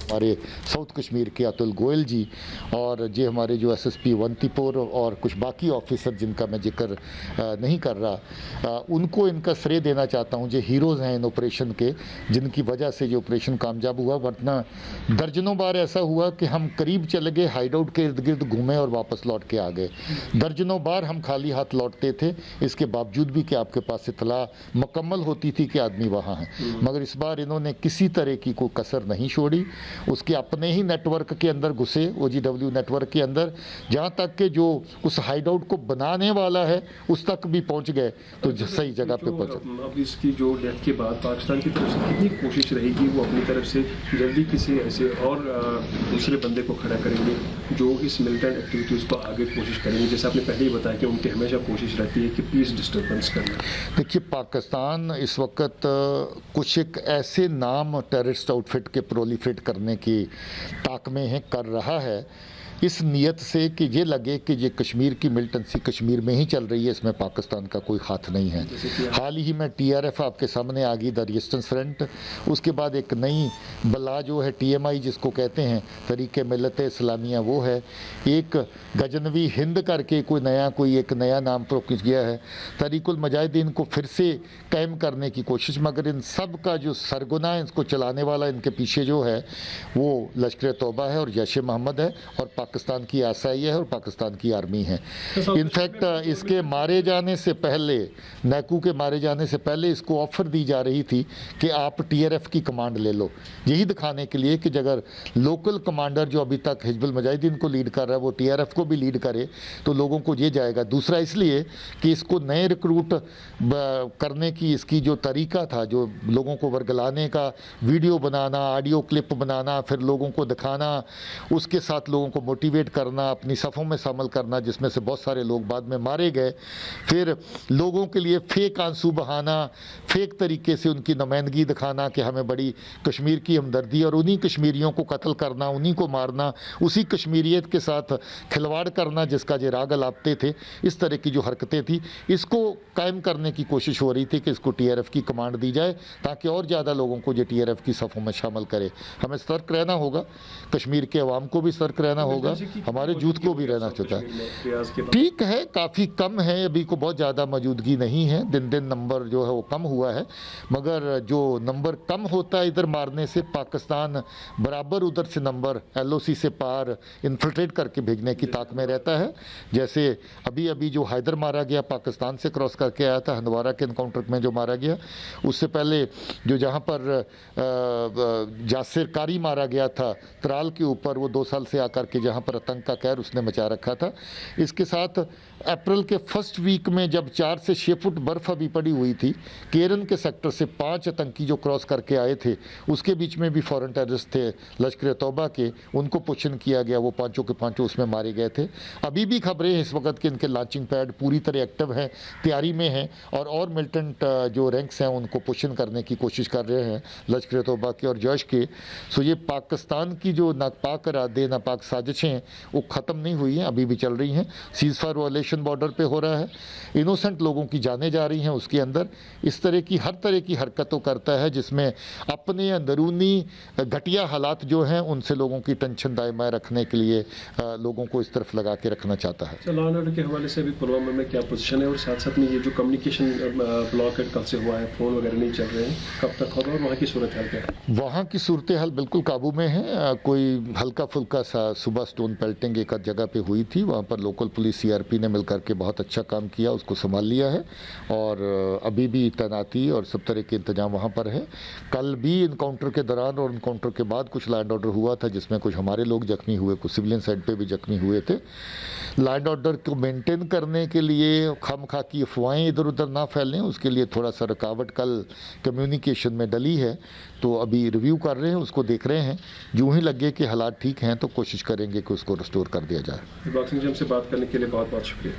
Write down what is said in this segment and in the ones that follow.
हमारे साउथ कश्मीर के अतुल गोयल जी और जे हमारे जो एसएसपी अवंतीपुर और कुछ बाकी ऑफिसर जिनका मैं जिक्र नहीं कर रहा, उनको इनका श्रेय देना चाहता हूं, जो हीरोज़ हैं इन ऑपरेशन के, जिनकी वजह से जो ऑपरेशन कामयाब हुआ। वरना दर्जनों बार ऐसा हुआ कि हम करीब चले गए, हाइड आउट के इर्द गिर्द घूमे और वापस लौट के आ गए। दर्जनों बार हम खाली हाथ लौटते थे, इसके बावजूद भी कि आपके पास इतला मुकम्मल होती थी कि आदमी वहाँ है। मगर इस बार इन्होंने किसी तरह की कोई कसर नहीं छोड़ी, उसके अपने ही नेटवर्क के अंदर घुसे, OGW नेटवर्क के अंदर, जहाँ तक कि जो उस हाइड आउट को बनाने वाला है उस तक भी पहुँच गए, तो सही जगह पे पहुँचे। अब इसकी जो डेथ के बाद पाकिस्तान की तरफ से कितनी कोशिश रहेगी, वो अपनी तरफ से जल्दी किसी ऐसे और दूसरे बंदे को खड़ा करेंगे जो इस मिलिटेंट एक्टिविटीज़ को आगे कोशिश करेंगे? जैसे आपने पहले ही बताया कि उनकी हमेशा कोशिश रहती है कि पीस डिस्टर्बेंस करना। देखिए, पाकिस्तान इस वक्त कुछ एक ऐसे नाम टेररिस्ट आउटफिट के प्रोलिफरेट करने की ताक में है, कर रहा है, इस नीयत से कि ये लगे कि ये कश्मीर की मिलिटेंसी कश्मीर में ही चल रही है, इसमें पाकिस्तान का कोई हाथ नहीं है। हाल ही में TRF आपके सामने आ गई, द रेजिस्टेंस फ्रंट, उसके बाद एक नई बला जो है TMI जिसको कहते हैं, तरीके मिलत इस्लामिया, वो है। एक गजनवी हिंद करके कोई एक नया नाम प्रोकिस गया है। तरीकुल मुजाहिदीन को फिर से कायम करने की कोशिश, मगर इन सब का जो सरगुना इसको चलाने वाला इनके पीछे जो है वो लश्कर तौबा है और जैश मोहम्मद है और पाकिस्तान की आसाई है और पाकिस्तान की आर्मी है। इनफैक्ट इसके मारे जाने से पहले, नैकू के मारे जाने से पहले इसको ऑफर दी जा रही थी कि आप TRF की कमांड ले लो, यही दिखाने के लिए कि अगर लोकल कमांडर जो अभी तक हिजबुल मुजाहिदीन को लीड कर रहा है वो TRF को भी लीड करे तो लोगों को ये जाएगा। दूसरा इसलिए कि इसको नए रिक्रूट करने की इसकी जो तरीका था, जो लोगों को वर्गलाने का, वीडियो बनाना, ऑडियो क्लिप बनाना, फिर लोगों को दिखाना, उसके साथ लोगों को मोटिवेट करना, अपनी सफ़ों में शामिल करना, जिसमें से बहुत सारे लोग बाद में मारे गए, फिर लोगों के लिए फेक आंसू बहाना, फेक तरीके से उनकी नुमाइंदगी दिखाना कि हमें बड़ी कश्मीर की हमदर्दी, और उन्हीं कश्मीरियों को कत्ल करना, उन्हीं को मारना, उसी कश्मीरियत के साथ खिलवाड़ करना जिसका जे राग अलापते थे। इस तरह की जो हरकतें थी, इसको कायम करने की कोशिश हो रही थी कि इसको TRF की कमांड दी जाए ताकि और ज़्यादा लोगों को जो TRF की सफ़ों में शामिल करे। हमें सतर्क रहना होगा, कश्मीर के अवाम को भी सतर्क रहना होगा, हमारे जूथ को भी रहना चाहता है। ठीक है, काफ़ी कम है, अभी को बहुत ज़्यादा मौजूदगी नहीं है, दिन दिन नंबर जो है वो कम हुआ है, मगर जो नंबर कम होता है इधर मारने से, पाकिस्तान बराबर उधर से नंबर LOC से पार इन्फिल्ट्रेट करके भेजने की ताक में रहता है। जैसे अभी अभी जो हैदर मारा गया, पाकिस्तान से क्रॉस करके आया था, हंदवारा के इनकाउंटर में जो मारा गया, उससे पहले जो जहाँ पर जासिर कारी मारा गया था त्राल के ऊपर, वो 2 साल से आकर के जहाँ पर आतंक का कहर उसने मचा रखा था। इसके साथ अप्रैल के फर्स्ट वीक में जब 4 से 6 फुट बर्फ़ अभी पड़ी हुई थी, केरन के सेक्टर से 5 आतंकी जो क्रॉस करके आए थे, उसके बीच में भी फॉरेन टेररिस्ट थे लश्कर तौबा के, उनको पुशन किया गया, वो पांचों के पांचों उसमें मारे गए थे। अभी भी खबरें हैं इस वक्त के इनके लॉन्चिंग पैड पूरी तरह एक्टिव हैं, तैयारी में हैं, और मिलिटेंट जो रैंक्स हैं उनको पुशन करने की कोशिश कर रहे हैं लश्कर तौबा के और जैश के। सो ये पाकिस्तान की जो नापाक इरादे, नापाक साजिशें, वो ख़त्म नहीं हुई हैं, अभी भी चल रही हैं। सीज़ फायर वायलेशन बॉर्डर पे हो रहा है, इनोसेंट लोगों की जानें जा रही हैं उसके अंदर। इस तरह की हर तरह की हरकतों करता है जिसमें अपने अंदरूनी घटिया हालात जो हैं उनसे लोगों की टेंशन दायमा रखने के लिए लोगों को इस तरफ लगा के रखना चाहता है। लॉ एंड ऑर्डर के हवाले से अभी पुलवामा में क्या पोजीशन है, और साथ साथ में ये जो कम्युनिकेशन ब्लॉक कल से हुआ है, फ़ोन वगैरह नहीं चल रहे हैं, कब तक होगा, और वहाँ की सूरत हाल क्या है? वहाँ की सूरत हाल बिल्कुल काबू में है। कोई हल्का फुल्का सा सुबह स्टोन पेल्टिंग एक जगह पे हुई थी, वहाँ पर लोकल पुलिस CRP ने मिलकर के बहुत अच्छा काम किया, उसको संभाल लिया है, और अभी भी तैनाती और सब तरह के इंतजाम वहाँ पर है। कल भी इनकाउंटर के दौरान और इनकाउंटर के बाद कुछ लैंड ऑर्डर हुआ था जिसमें कुछ हमारे लोग जख्मी हुए, कुछ सिविलियन साइड पे भी जख्मी हुए थे। लैंड ऑर्डर को मेंटेन करने के लिए खामखा की अफवाहें इधर उधर ना फैलें, उसके लिए थोड़ा सा रुकावट कल कम्युनिकेशन में डली है, तो अभी रिव्यू कर रहे हैं, उसको देख रहे हैं। जो ही लगे कि हालात ठीक हैं तो कोशिश करेंगे कि उसको रिस्टोर कर दिया जाए। बॉक्सिंग जिम से बात करने के लिए बहुत बहुत शुक्रिया।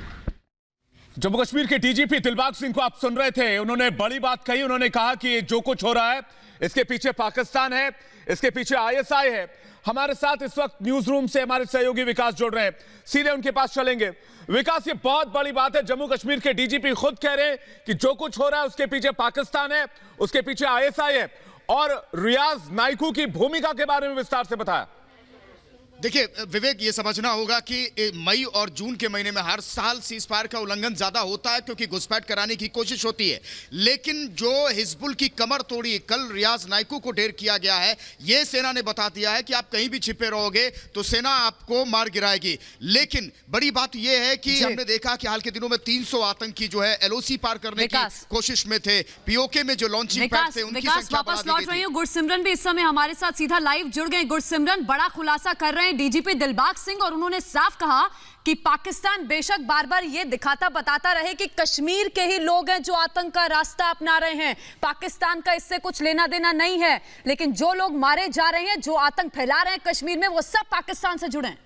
जम्मू कश्मीर के DGP दिलबाग सिंह को आप सुन रहे थे, उन्होंने बड़ी बात कही। उन्होंने कहा कि ये जो कुछ हो रहा है इसके पीछे पाकिस्तान है, इसके पीछे ISI है। हमारे साथ इस वक्त न्यूज रूम से हमारे सहयोगी विकास जुड़ रहे हैं, सीधे उनके पास चलेंगे। विकास, ये बहुत बड़ी बात है, जम्मू कश्मीर के DGP खुद कह रहे हैं कि जो कुछ हो रहा है उसके पीछे पाकिस्तान है, उसके पीछे ISI है, और रियाज नाइकू की भूमिका के बारे में विस्तार से बताया। देखिए विवेक, ये समझना होगा कि मई और जून के महीने में हर साल सीज़फायर का उल्लंघन ज्यादा होता है क्योंकि घुसपैठ कराने की कोशिश होती है, लेकिन जो हिजबुल की कमर तोड़ी कल रियाज नाइकू को ढेर किया गया है, ये सेना ने बता दिया है कि आप कहीं भी छिपे रहोगे तो सेना आपको मार गिराएगी। लेकिन बड़ी बात यह है कि हमने देखा कि हाल के दिनों में 300 आतंकी जो है एलओसी पार करने की कोशिश में थे। पीओके में जो लॉन्चिंग पैड थे उनकी संख्या वापस लौट रही हूँ। गुरसिमरन भी इस समय हमारे साथ सीधा लाइव जुड़ गए। गुरसिमरन, बड़ा खुलासा कर रहे हैं डीजीपी दिलबाग सिंह और उन्होंने साफ कहा कि पाकिस्तान बेशक बार बार ये दिखाता बताता रहे कि कश्मीर के ही लोग हैं जो आतंक का रास्ता अपना रहे हैं, पाकिस्तान का इससे कुछ लेना देना नहीं है, लेकिन जो लोग मारे जा रहे हैं, जो आतंक फैला रहे हैं कश्मीर में, वो सब पाकिस्तान से जुड़े हैं।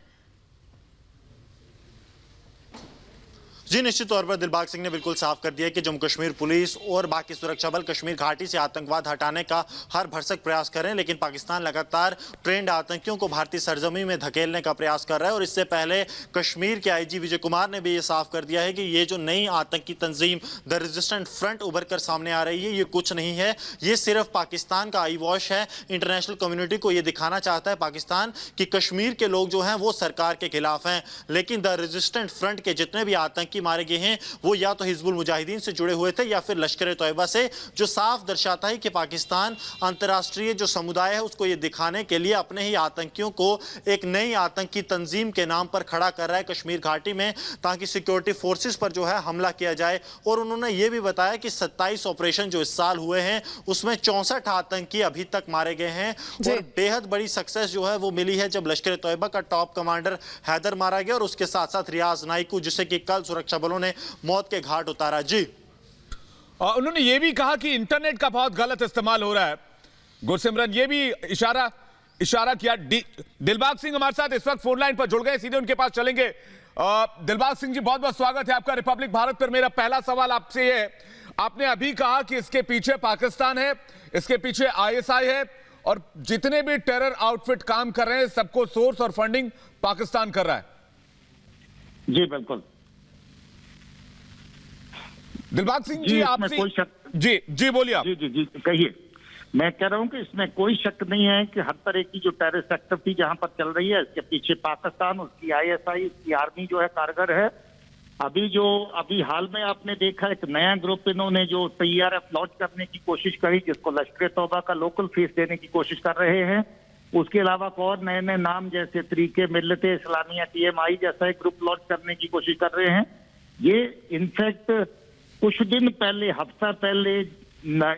जी निश्चित तौर पर दिलबाग सिंह ने बिल्कुल साफ कर दिया कि जम्मू कश्मीर पुलिस और बाकी सुरक्षा बल कश्मीर घाटी से आतंकवाद हटाने का हर भरसक प्रयास कर रहे हैं, लेकिन पाकिस्तान लगातार ट्रेंड आतंकियों को भारतीय सरजमी में धकेलने का प्रयास कर रहा है। और इससे पहले कश्मीर के आईजी विजय कुमार ने भी ये साफ कर दिया है कि ये जो नई आतंकी तंजीम द रेजिस्टेंट फ्रंट उभर कर सामने आ रही है, ये कुछ नहीं है, ये सिर्फ पाकिस्तान का आई वॉश है। इंटरनेशनल कम्युनिटी को ये दिखाना चाहता है पाकिस्तान कि कश्मीर के लोग जो हैं वो सरकार के खिलाफ हैं, लेकिन द रेजिस्टेंट फ्रंट के जितने भी आतंकी मारे गए हैं वो या तो हिजबुल मुजाहिदीन से जुड़े हुए थे या फिर लश्कर तोयबा से, जो साफ दर्शाता है कि पाकिस्तान अंतर्राष्ट्रीय जो समुदाय है उसको ये दिखाने के लिए अपने ही आतंकियों को एक नई आतंकी तंजीम के नाम पर खड़ा कर रहा है कश्मीर घाटी में, ताकि सिक्योरिटी फोर्सेस पर जो है हमला किया जाए। और उन्होंने ये भी बताया कि 27 ऑपरेशन जो इस साल हुए हैं उसमें 64 आतंकी अभी तक मारे गए हैं और बेहद बड़ी सक्सेस जो है वो मिली है जब लश्कर तोयबा का टॉप कमांडर हैदर मारा गया और उसके साथ साथ रियाज नाइकू, जिसे कि कल सुरक्षा बलों ने मौत के घाट उतारा। जी उन्होंने ये भी कहा कि इंटरनेट का बहुत गलत इस्तेमाल हो रहा है। गुरसिमरन, ये भी इशारा किया। दिलबाग सिंह हमारे साथ इस वक्त फोन लाइन पर जुड़ गए, सीधे उनके पास चलेंगे। दिलबाग सिंह जी, बहुत बहुत स्वागत है आपका रिपब्लिक भारत पर। मेरा पहला सवाल आपसे ये है, आपने अभी कहा कि इसके पीछे पाकिस्तान है, इसके पीछे आईएसआई है और जितने भी टेरर आउटफिट काम कर रहे हैं सबको सोर्स और फंडिंग पाकिस्तान कर रहा है। जी बिल्कुल दिलबाग सिंह जी, आपसे कोई शक जी बोलिए आप। जी कहिए। मैं कह रहा हूं कि इसमें कोई शक नहीं है कि हर तरह की जो टेररिस्ट एक्टिविटी जहां पर चल रही है इसके पीछे पाकिस्तान, उसकी आईएसआई, उसकी आर्मी जो है कारगर है। अभी हाल में आपने देखा एक नया ग्रुप इन्होंने जो टीआरएफ लॉन्च करने की कोशिश करी, जिसको लश्कर तौबा का लोकल फेस देने की कोशिश कर रहे हैं। उसके अलावा और नए नए नाम जैसे तरीके मिल्लते इस्लामिया टीएमआई जैसा एक ग्रुप लॉन्च करने की कोशिश कर रहे हैं। ये इनफैक्ट कुछ दिन पहले, हफ्ता पहले,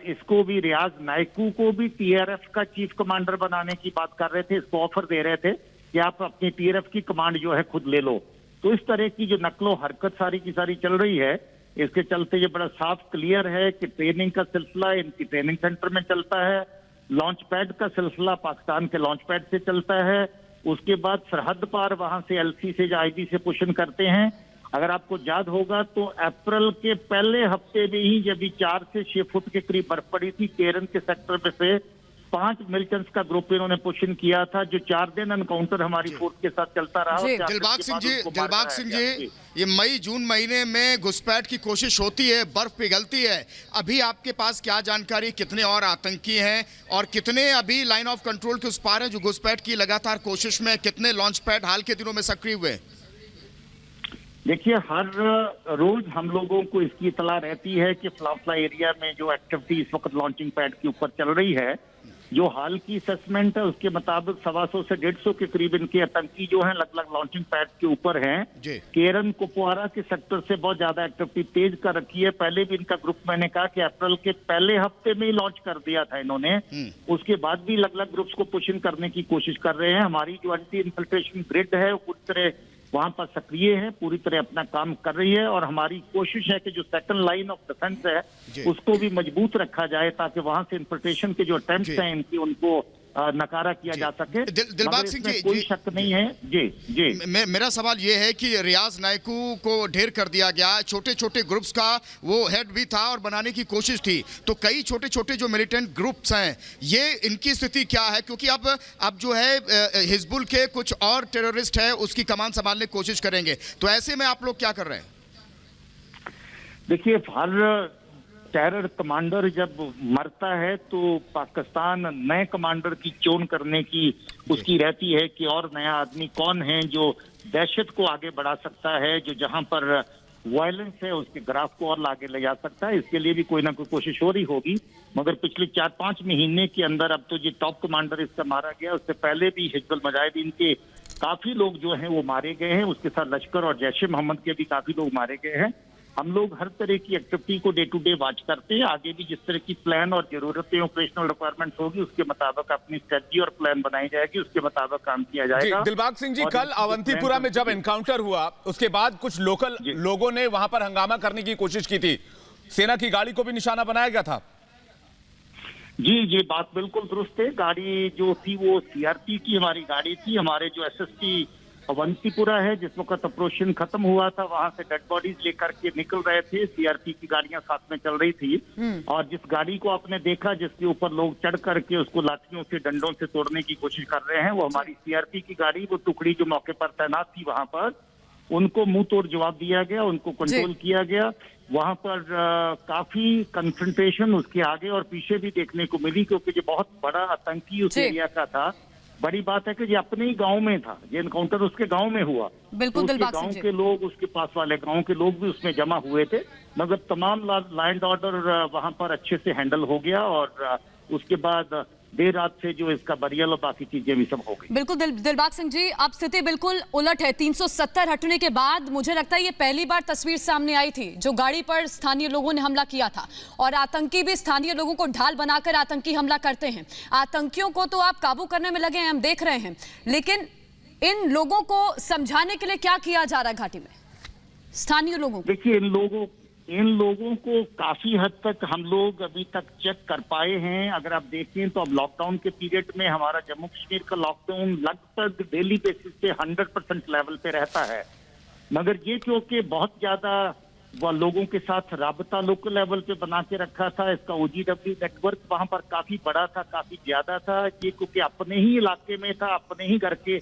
इसको भी रियाज नाइकू को भी टीआरएफ का चीफ कमांडर बनाने की बात कर रहे थे, इसको ऑफर दे रहे थे कि आप अपनी टीआरएफ की कमांड जो है खुद ले लो। तो इस तरह की जो नकलो हरकत सारी की सारी चल रही है, इसके चलते ये बड़ा साफ क्लियर है कि ट्रेनिंग का सिलसिला इनकी ट्रेनिंग सेंटर में चलता है, लॉन्च पैड का सिलसिला पाकिस्तान के लॉन्च पैड से चलता है, उसके बाद सरहद पार वहां से एलसी से या आईबी से पुशन करते हैं। अगर आपको याद होगा तो अप्रैल के पहले हफ्ते में ही जब 4 से 6 फुट के करीब बर्फ पड़ी थी, केरन के सेक्टर में से 5 मिलिटेंट्स का ग्रुप इन्होंने पुशन किया था, जो 4 दिन एनकाउंटर हमारी फोर्स के साथ चलता रहा। दिलबाग सिंह जी, ये मई जून महीने में घुसपैठ की कोशिश होती है, बर्फ पिघलती है, अभी आपके पास क्या जानकारी, कितने और आतंकी हैं और कितने अभी लाइन ऑफ कंट्रोल के उस पार हैं जो घुसपैठ की लगातार कोशिश में, कितने लॉन्च पैड हाल के दिनों में सक्रिय हुए? देखिए, हर रोज हम लोगों को इसकी इतला रहती है कि फ्लाफला एरिया में जो एक्टिविटी इस वक्त लॉन्चिंग पैड के ऊपर चल रही है, जो हाल की असेसमेंट है उसके मुताबिक 125 से 150 के करीब इनके आतंकी जो हैं लगभग लॉन्चिंग पैड के ऊपर हैं। केरन कुपवारा के सेक्टर से बहुत ज्यादा एक्टिविटी तेज कर रखी है। पहले भी इनका ग्रुप, मैंने कहा कि अप्रैल के पहले हफ्ते में ही लॉन्च कर दिया था इन्होंने, उसके बाद भी अलग अलग ग्रुप्स को पुशिंग करने की कोशिश कर रहे हैं। हमारी जो एंटी इन्फिल्ट्रेशन ग्रिड है वो पूरी तरह वहां पर सक्रिय है, पूरी तरह अपना काम कर रही है और हमारी कोशिश है कि जो सेकंड लाइन ऑफ डिफेंस है उसको भी मजबूत रखा जाए ताकि वहां से इन्फिल्ट्रेशन के जो अटेम्प्ट्स हैं इनकी उनको नकारा किया जा सके। दिलबाग सिंह जी, कोई शक नहीं है। जी मेरा सवाल ये है कि रियाज नाइकू को ढेर कर दिया गया, छोटे छोटे ग्रुप्स का वो हेड भी था और बनाने की कोशिश थी, तो कई छोटे छोटे जो मिलिटेंट ग्रुप्स हैं, ये इनकी स्थिति क्या है? क्योंकि अब जो है हिजबुल के कुछ और टेररिस्ट है उसकी कमान संभालने की कोशिश करेंगे, तो ऐसे में आप लोग क्या कर रहे हैं? देखिए, हर टेरर कमांडर जब मरता है तो पाकिस्तान नए कमांडर की चोन करने की उसकी रहती है कि और नया आदमी कौन है जो दहशत को आगे बढ़ा सकता है, जो जहां पर वायलेंस है उसके ग्राफ को और आगे ले जा सकता है। इसके लिए भी कोई ना कोई कोशिश हो रही होगी, मगर पिछले 4-5 महीने के अंदर अब तो ये टॉप कमांडर इसका मारा गया, उससे पहले भी हिजबुल मुजाहिदीन के काफी लोग जो हैं वो मारे गए हैं, उसके साथ लश्कर और जैश ए मोहम्मद के भी काफी लोग मारे गए हैं। हम लोग हर तरह की एक्टिविटी को डे टू डे वॉच करते हैं, आगे भी जिस तरह की प्लान और जरूरतें ऑपरेशनल रिक्वायरमेंट्स होगी उसके मुताबिक अपनी स्ट्रेटजी और प्लान बनाई जाएगी, उसके मुताबिक काम किया जाएगा। दिलबाग सिंह जी, और कल अवंतीपुरा में जब एनकाउंटर हुआ उसके बाद कुछ लोकल लोगों ने वहां पर हंगामा करने की कोशिश की थी, सेना की गाड़ी को भी निशाना बनाया गया था। जी ये बात बिल्कुल दुरुस्त है। गाड़ी जो थी वो सीआरपी की हमारी गाड़ी थी। हमारे जो एसएसपी अवंतीपुरा है, जिस वक्त ऑपरेशन खत्म हुआ था, वहां से डेड बॉडीज लेकर के निकल रहे थे, सीआरपी की गाड़ियां साथ में चल रही थी। और जिस गाड़ी को आपने देखा जिसके ऊपर लोग चढ़ करके उसको लाठियों से डंडों से तोड़ने की कोशिश कर रहे हैं, वो हमारी सीआरपी की गाड़ी, वो टुकड़ी जो मौके पर तैनात थी वहां पर, उनको मुंह तोड़ जवाब दिया गया, उनको कंट्रोल किया गया। वहां पर काफी कंसंट्रेशन उसके आगे और पीछे भी देखने को मिली, क्योंकि जो बहुत बड़ा आतंकी उस एरिया का था। बड़ी बात है कि ये अपने ही गांव में था, ये एनकाउंटर उसके गांव में हुआ। बिल्कुल, तो उसके गांव के लोग, उसके पास वाले गांव के लोग भी उसमें जमा हुए थे, मगर तमाम लॉ एंड ऑर्डर वहां पर अच्छे से हैंडल हो गया। और उसके बाद देर रात से जो इसका बरियल और बाकी चीजें भी सब हो गई। बिल्कुल दिलबाग सिंह जी, अब स्थिति बिल्कुल उलट है। 370 हटने के बाद मुझे लगता है ये पहली बार तस्वीर सामने आई थी जो गाड़ी पर स्थानीय लोगों ने हमला किया था, और आतंकी भी स्थानीय लोगों को ढाल बनाकर आतंकी हमला करते हैं। आतंकियों को तो आप काबू करने में लगे हैं, हम देख रहे हैं, लेकिन इन लोगों को समझाने के लिए क्या किया जा रहा है घाटी में स्थानीय लोगों को? देखिए, इन लोगों को काफी हद तक हम लोग अभी तक चेक कर पाए हैं। अगर आप देखें तो अब लॉकडाउन के पीरियड में हमारा जम्मू कश्मीर का लॉकडाउन लगभग डेली बेसिस पे 100% लेवल पे रहता है, मगर ये क्योंकि बहुत ज्यादा वह लोगों के साथ राबता लोकल लेवल पे बना के रखा था, इसका OGW नेटवर्क वहां पर काफी बड़ा था, काफी ज्यादा था। ये क्योंकि अपने ही इलाके में था, अपने ही घर के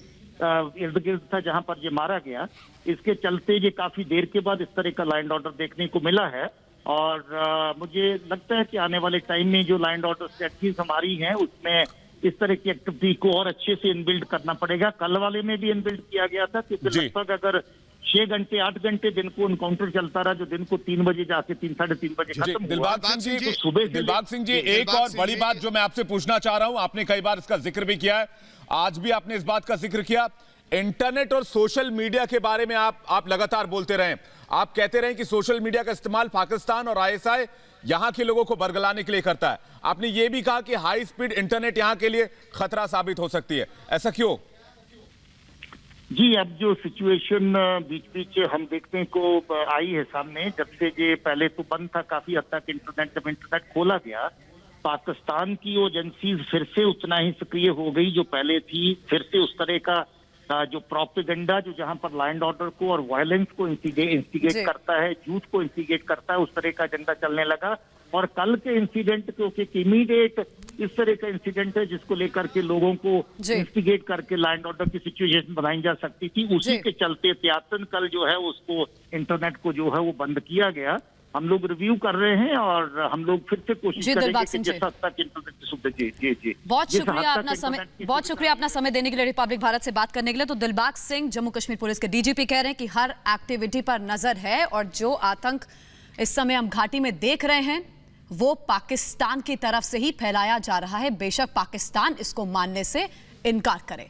इर्द गिर्द था जहां पर ये मारा गया, इसके चलते ये काफी देर के बाद इस तरह का लॉ एंड ऑर्डर देखने को मिला है। और मुझे लगता है कि आने वाले टाइम में जो लॉ एंड ऑर्डर स्ट्रेटजीज हमारी हैं उसमें इस तरह की एक्टिविटी को और अच्छे से इनबिल्ड करना पड़ेगा। कल वाले में भी इनबिल्ड किया गया था, क्योंकि लगभग अगर 6 घंटे 8 घंटे दिन को एनकाउंटर चलता रहा, जो दिन को 3 बजे जाके 3-3:30 बजे खत्म हुआ। दिलबाग सिंह जी, सुबह दिलबाग सिंह जी, एक और बड़ी बात जो मैं आपसे पूछना चाह रहा हूं, आपने कई बार इसका जिक्र भी किया है, आज भी आपने इस बात का जिक्र किया, इंटरनेट और सोशल मीडिया के बारे में आप लगातार बोलते रहे। आप कहते रहे कि सोशल मीडिया का इस्तेमाल पाकिस्तान और आईएसआई यहां के लोगों को बरगलाने के लिए करता है। आपने ये भी कहा कि हाई स्पीड इंटरनेट यहां के लिए खतरा साबित हो सकती है, ऐसा क्यों? जी, अब जो सिचुएशन बीच बीच हम देखने को आई है सामने, जब से ये पहले तो बंद था काफी हद तक इंटरनेट, जब इंटरनेट खोला गया, पाकिस्तान की एजेंसीज फिर से उतना ही सक्रिय हो गई जो पहले थी। फिर से उस तरह का जो प्रोपेगेंडा जो जहां पर लॉ एंड ऑर्डर को और वायलेंस को इंस्टिगेट करता है, झूठ को इंस्टिगेट करता है, उस तरह का एजेंडा चलने लगा। और कल के इंसिडेंट क्योंकि इमीडिएट इस तरह का इंसिडेंट है जिसको लेकर के लोगों को इंस्टिगेट करके लॉ एंड ऑर्डर की सिचुएशन बनाई जा सकती थी, उसी के चलते एहतियातन कल जो है उसको इंटरनेट को जो है वो बंद किया गया। हम लोग रिव्यू कर रहे हैं और हम लोग फिर से कोशिश करेंगे कि जिस हद तक इंटरनेट की सुविधा। जी बहुत शुक्रिया अपना समय देने के लिए, रिपब्लिक भारत से बात करने के लिए। तो दिलबाग सिंह जम्मू कश्मीर पुलिस के डीजीपी कह रहे हैं कि हर एक्टिविटी पर नजर है, और जो आतंक इस समय हम घाटी में देख रहे हैं वो पाकिस्तान की तरफ से ही फैलाया जा रहा है, बेशक पाकिस्तान इसको मानने से इनकार करे।